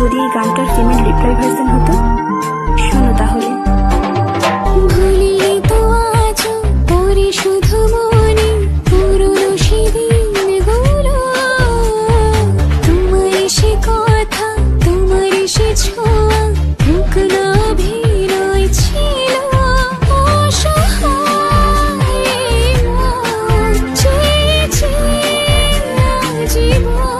যদি এই গানটার ফিমেল রিপ্লাই ভার্সন হতো। শোনো তাহলে। ভুলিনি তো আজও পরে শুধু মনে পুরনো সেদিনগুলো, তোমার সে কথা, তোমার সে ছোঁয়া, ঢুকলো অভিনয় ছিল অসহায় মন, চেয়েছে জীবন।